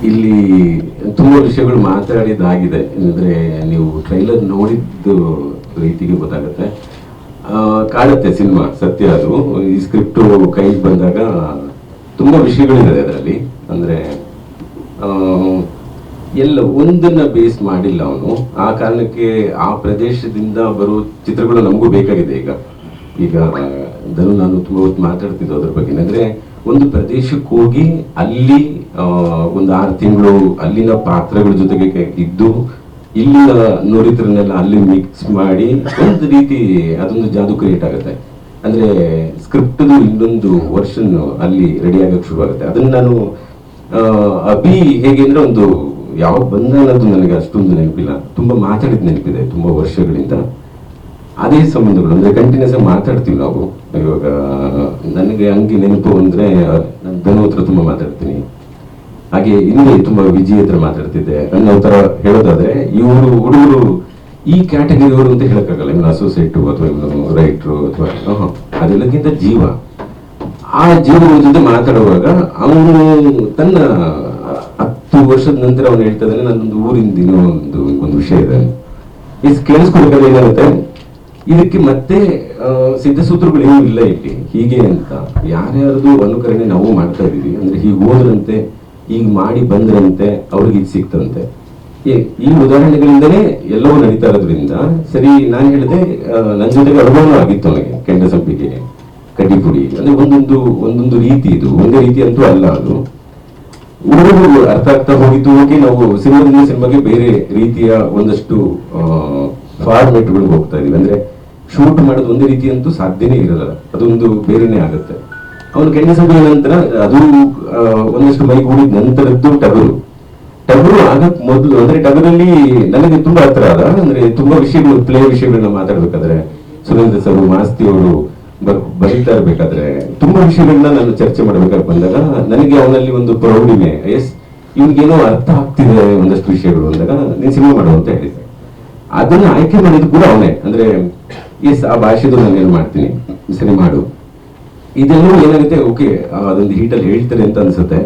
ಇಲ್ಲಿ ತುಂಬಾ ವಿಷಯಗಳು ಮಾತಾಡಿದಾಗಿದೆ. ಅಂದ್ರೆ ನೀವು ಟ್ರೈಲರ್ ನೋಡಿದ್ದು ರೀತಿಗೆ ಗೊತ್ತಾಗುತ್ತೆ. ಕಾಡುತ್ತೆ ಸಿನಿಮಾ, ಸತ್ಯ ಅದು. ಈ ಸ್ಕ್ರಿಪ್ಟು ಕೈಗೆ ಬಂದಾಗ ತುಂಬಾ ವಿಷಯಗಳಿದೆ ಅದರಲ್ಲಿ. ಅಂದ್ರೆ ಎಲ್ಲ ಒಂದನ್ನ ಬೇಸ್ ಮಾಡಿಲ್ಲ ಅವನು. ಆ ಕಾರಣಕ್ಕೆ ಆ ಪ್ರದೇಶದಿಂದ ಬರೋ ಚಿತ್ರಗಳು ನಮಗೂ ಬೇಕಾಗಿದೆ. ಈಗ ಧನು ನಾನು ತುಂಬಾ ಹೊತ್ತು ಮಾತಾಡ್ತಿದ್ದು ಅದ್ರ ಬಗ್ಗೆ. ಅಂದ್ರೆ ಒಂದು ಪ್ರದೇಶಕ್ಕೆ ಹೋಗಿ ಅಲ್ಲಿ ಒಂದು 6 ತಿಂಗಳು ಅಲ್ಲಿನ ಪಾತ್ರಗಳ ಜೊತೆಗೆ ಇದ್ದು ಇಲ್ಲಿನ ನುರಿತರನ್ನೆಲ್ಲ ಅಲ್ಲಿ ಮಿಕ್ಸ್ ಮಾಡಿ ಒಂದು ರೀತಿ ಅದೊಂದು ಜಾದು ಕ್ರಿಯೇಟ್ ಆಗುತ್ತೆ. ಅಂದ್ರೆ ಸ್ಕ್ರಿಪ್ಟ್ ಇನ್ನೊಂದು ವರ್ಷನ್ ಅಲ್ಲಿ ರೆಡಿ ಆಗಕ್ಕೆ ಶುರು ಆಗುತ್ತೆ. ಅದನ್ನ ನಾನು ಅಭಿ ಹೇಗೆ ಅಂದ್ರೆ ಒಂದು ಯಾವ ಬಂದ ಅನ್ನೋದು ನನಗೆ ಅಷ್ಟೊಂದು ನೆನಪಿಲ್ಲ, ತುಂಬಾ ಮಾತಾಡಿದ ನೆನಪಿದೆ ತುಂಬಾ ವರ್ಷಗಳಿಂದ. ಅದೇ ಸಂಬಂಧಗಳು ಅಂದ್ರೆ ಕಂಟಿನ್ಯೂಸ್ ಆಗಿ ಮಾತಾಡ್ತೀವಿ ನಾವು. ಇವಾಗ ನನಗೆ ಹಂಗೆ ನೆನಪು ಅಂದ್ರೆ ಧನು ಹತ್ರ ತುಂಬಾ ಮಾತಾಡ್ತೀನಿ, ಹಾಗೆ ಇಲ್ಲಿ ತುಂಬಾ ವಿಜಯ್ ಹತ್ರ ಮಾತಾಡ್ತಿದ್ದೆ ಅನ್ನೋ ತರ ಹೇಳೋದಾದ್ರೆ, ಇವರು ಹುಡುಗರು ಈ ಕ್ಯಾಟಗರಿಯವರು ಅಂತ ಹೇಳಕ್ಕಾಗಲ್ಲ. ಇವನು ಅಸೋಸಿಯೇಟು ಅಥವಾ ಇವನು ರೈಟ್ರು ಅಥವಾ ಅದೆಲ್ಲಕ್ಕಿಂತ ಜೀವ. ಆ ಜೀವನ ಜೊತೆ ಮಾತಾಡುವಾಗ ಅವನು ತನ್ನ 10 ವರ್ಷದ ನಂತರ ಅವನು ಹೇಳ್ತಾ ಇದ್ದಾನೆ, ನನ್ನೊಂದು ಊರಿಂದ ಇನ್ನೂ ಒಂದು ವಿಷಯ ಇದೆ. ಇದು ಕೇಳಿಸ್ಕೊಳ್ಬೇಕಾದ್ರೆ ಏನಾಗುತ್ತೆ, ಇದಕ್ಕೆ ಮತ್ತೆ ಸಿದ್ಧಸೂತ್ರಗಳು ಏನೂ ಇಲ್ಲ ಇಲ್ಲಿ ಹೀಗೆ ಅಂತ. ಯಾರ್ಯಾರದು ಅನುಕರಣೆ ನಾವು ಮಾಡ್ತಾ ಇದೀವಿ. ಅಂದ್ರೆ ಹೀಗೆ ಹೋದ್ರಂತೆ, ಈಗ ಮಾಡಿ ಬಂದ್ರಂತೆ, ಅವ್ರಿಗೆ ಇದು ಸಿಕ್ತಂತೆ. ಈ ಉದಾಹರಣೆಗಳಿಂದಲೇ ಎಲ್ಲವೂ ನಡೀತಾ ಇರೋದ್ರಿಂದ ಸರಿ. ನಾನು ಹೇಳಿದೆ, ನನ್ನ ಜೊತೆಗೆ ಅನುಭವ ಆಗಿತ್ತು ನನಗೆ. ಕೆಂಡ ಸಂಪಿಗೆ, ಕಡ್ಡಿಪುಡಿ ಅಂದ್ರೆ ಒಂದೊಂದು ರೀತಿ. ಇದು ಒಂದೇ ರೀತಿ ಅಂತೂ ಅಲ್ಲ. ಅದು ಹುಡುಗರು ಅರ್ಥ ಆಗ್ತಾ ಹೋಗಿದ್ದು ಹೋಗಿ ನಾವು ಸಿನಿಮಾದಿಂದ ಸಿನಿಮಾಗೆ ಬೇರೆ ರೀತಿಯ ಒಂದಷ್ಟು ಫಾರ್ಮೆಟ್ಗಳು ಹೋಗ್ತಾ ಇದೀವಿ. ಅಂದ್ರೆ ಶೂಟ್ ಮಾಡೋದು ಒಂದೇ ರೀತಿ ಅಂತೂ ಸಾಧ್ಯನೇ ಇರಲ್ಲ, ಅದೊಂದು ಬೇರೆನೆ ಆಗುತ್ತೆ. ಅವನು ಕೆಂಡ ಸಂಪಿಗೆ ನಂತರ ಅದು ಒಂದಷ್ಟು ಮೈಗೂಡಿದ ನಂತರದ್ದು ಟಗರು ಆಗಕ್ ಮೊದಲು. ಅಂದ್ರೆ ಟಗರಲ್ಲಿ ನನಗೆ ತುಂಬಾ ಹತ್ರ ಆದ. ಅಂದ್ರೆ ತುಂಬಾ ವಿಷಯಗಳು, ವಿಷಯಗಳನ್ನ ಮಾತಾಡ್ಬೇಕಾದ್ರೆ ಸುರೇಂದ್ರ ಸರ್, ಮಾಸ್ತಿ ಅವರು ಬರೀತಾ ಇರ್ಬೇಕಾದ್ರೆ ತುಂಬಾ ವಿಷಯಗಳನ್ನ ನಾನು ಚರ್ಚೆ ಮಾಡ್ಬೇಕಾಗಿ ಬಂದಾಗ ನನಗೆ ಅವನಲ್ಲಿ ಒಂದು ಪ್ರೌಢಿಮೆ, ಎಸ್ ಇವ್ನಿಗೇನೋ ಅರ್ಥ ಆಗ್ತಿದೆ ಒಂದಷ್ಟು ವಿಷಯಗಳು ಅಂದಾಗ ನೀನ್ ಸಿನಿಮಾ ಮಾಡು ಅಂತ ಹೇಳಿದ್ದೆ. ಅದನ್ನ ಆಯ್ಕೆ ಮಾಡಿದ್ದು ಕೂಡ ಅವನೇ. ಅಂದ್ರೆ ಎಸ್ ಆ ಭಾಷೆದು ನಾನು ಏನ್ ಮಾಡ್ತೀನಿ, ಸರಿ ಮಾಡು. ಇದೆಲ್ಲವೂ ಏನಾಗುತ್ತೆ, ಓಕೆ ಅದೊಂದು ಹೀಟಲ್ಲಿ ಹೇಳ್ತಾರೆ ಅಂತ ಅನ್ಸುತ್ತೆ.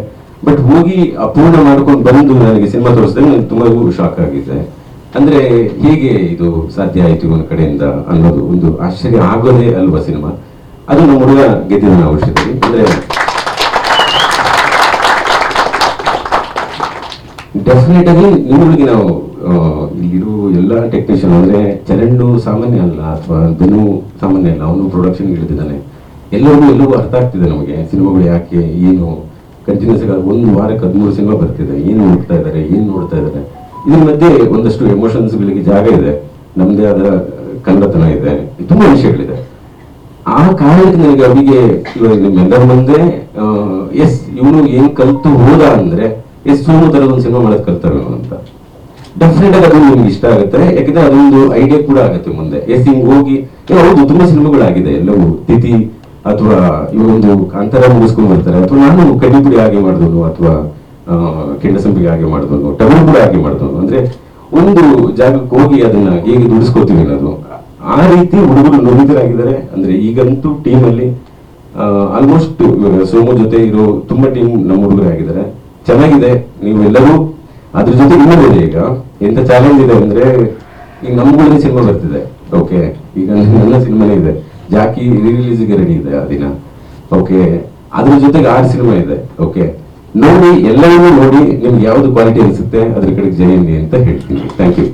ಬಟ್ ಹೋಗಿ ಅಪೂರ್ಣ ಮಾಡ್ಕೊಂಡು ಬಂದು ನನಗೆ ಸಿನಿಮಾ ತೋರಿಸಿದ್ರೆ ನನಗೆ ತುಂಬಾ ಶಾಕ್ ಆಗಿದೆ. ಅಂದ್ರೆ ಹೇಗೆ ಇದು ಸಾಧ್ಯ ಆಯ್ತು ಒಂದು ಕಡೆಯಿಂದ ಅನ್ನೋದು ಒಂದು ಆಶ್ಚರ್ಯ ಆಗೋದೇ ಅಲ್ವಾ ಸಿನಿಮಾ. ಅದು ನಮ್ಮ ಹುಡುಗ ಗೆದ್ದಿನ ಔಷಧಿ. ಅಂದ್ರೆ ಡೆಫಿನೆಟ್ ಆಗಿ ನಿಮಗೆ ನಾವು ಇಲ್ಲಿರೋ ಎಲ್ಲ ಟೆಕ್ನಿಷಿಯನ್ ಅಂದ್ರೆ ಚರಂಡು ಸಾಮಾನ್ಯ ಅಲ್ಲ, ಅಥವಾ ಧನು ಸಾಮಾನ್ಯ ಅಲ್ಲ. ಅವನು ಪ್ರೊಡಕ್ಷನ್ ಇಳಿದಿದ್ದಾನೆ. ಎಲ್ಲವೂ ಅರ್ಥ ಆಗ್ತಿದೆ ನಮಗೆ. ಸಿನಿಮಾಗಳು ಯಾಕೆ ಏನು ಕಂಟಿನ್ಯೂಸ್ ಆಗಿ 1 ವಾರಕ್ಕೆ 13 ಸಿನಿಮಾ ಬರ್ತಿದೆ. ಏನು ನೋಡ್ತಾ ಇದ್ದಾರೆ. ಇದ್ರ ಮಧ್ಯೆ ಒಂದಷ್ಟು ಎಮೋಷನ್ಸ್ ಗಳಿಗೆ ಜಾಗ ಇದೆ, ನಮ್ದೇ ಆದ ಕನ್ನಡತನ ಇದೆ, ತುಂಬಾ ವಿಷಯಗಳಿದೆ. ಆ ಕಾರಣಕ್ಕೆ ನನಗೆ ಅವಿಗೆ ಇವಾಗ ನಿಮ್ಮೆಲ್ಲರ ಮುಂದೆ ಎಸ್ ಇವನು ಏನ್ ಕಲ್ತು ಹೋದ ಅಂದ್ರೆ ಎಸ್ ಸೋಮು ತರ ಒಂದು ಸಿನಿಮಾ ಮಾಡೋದು ಕಲ್ತಾರೇನೋ ಅಂತ. ಡೆಫಿನೆಟ್ ಆಗಿ ಅದು ನಿಮ್ಗೆ ಇಷ್ಟ ಆಗುತ್ತೆ. ಯಾಕಂದ್ರೆ ಅದೊಂದು ಐಡಿಯಾ ಕೂಡ ಆಗುತ್ತೆ ಮುಂದೆ. ಎಸ್ ಹಿಂಗ್ ಹೋಗಿ ಹೌದು ತುಂಬಾ ಸಿನಿಮಾಗಳಾಗಿದೆ. ಎಲ್ಲವೂ ತಿಥಿ ಅಥವಾ ಇವೊಂದು ಕಾಂತಾರ ಮುಗಿಸ್ಕೊಂಡು ಬರ್ತಾರೆ, ಅಥವಾ ನಾನು ಕಡ್ಡಿಪುಡಿ ಹಾಗೆ ಮಾಡಿದವನು, ಅಥವಾ ಕೆಂಡ ಸಂಪಿಗೆ ಹಾಗೆ ಮಾಡಿದವನು, ಟಗರು ಕೂಡ ಹಾಗೆ ಮಾಡಿದವನು. ಅಂದ್ರೆ ಒಂದು ಜಾಗಕ್ಕೆ ಹೋಗಿ ಅದನ್ನ ಹೇಗೆ ದುಡಿಸ್ಕೋತೀವಿ ಅನ್ನೋದು. ಆ ರೀತಿ ಹುಡುಗರು ನುರಿತರಾಗಿದ್ದಾರೆ. ಅಂದ್ರೆ ಈಗಂತೂ ಟೀಮ್ ಅಲ್ಲಿ ಆಲ್ಮೋಸ್ಟ್ ಸೋಮು ಜೊತೆ ಇರೋ ತುಂಬಾ ಟೀಮ್ ನಮ್ಮ ಹುಡುಗರೇ ಆಗಿದ್ದಾರೆ. ಚೆನ್ನಾಗಿದೆ. ನೀವೆಲ್ಲರೂ ಅದ್ರ ಜೊತೆ ಇನ್ನೊಂದಿದೆ. ಈಗ ಎಂತ ಚಾಲೆಂಜ್ ಇದೆ ಅಂದ್ರೆ, ಈಗ ನಮ್ಗಳಿಗೆ ಸಿನಿಮಾ ಬರ್ತಿದೆ. ಓಕೆ, ಈಗ ನನ್ನ ಸಿನಿಮಾನೇ ಇದೆ, ಜಾಕಿ ರಿಲೀಸ್ಗೆ ರೆಡಿ ಇದೆ ಆ ದಿನ. ಓಕೆ, ಅದ್ರ ಜೊತೆಗೆ 6 ಸಿನಿಮಾ ಇದೆ. ಓಕೆ, ನೋಡಿ, ಎಲ್ಲವನ್ನೂ ನೋಡಿ ನಿಮ್ಗೆ ಯಾವ್ದು ಕ್ವಾಲಿಟಿ ಅನ್ಸುತ್ತೆ ಅದ್ರ ಕಡೆಗೆ ಜೈ ಅಂತ ಹೇಳ್ತೀನಿ. Thank you.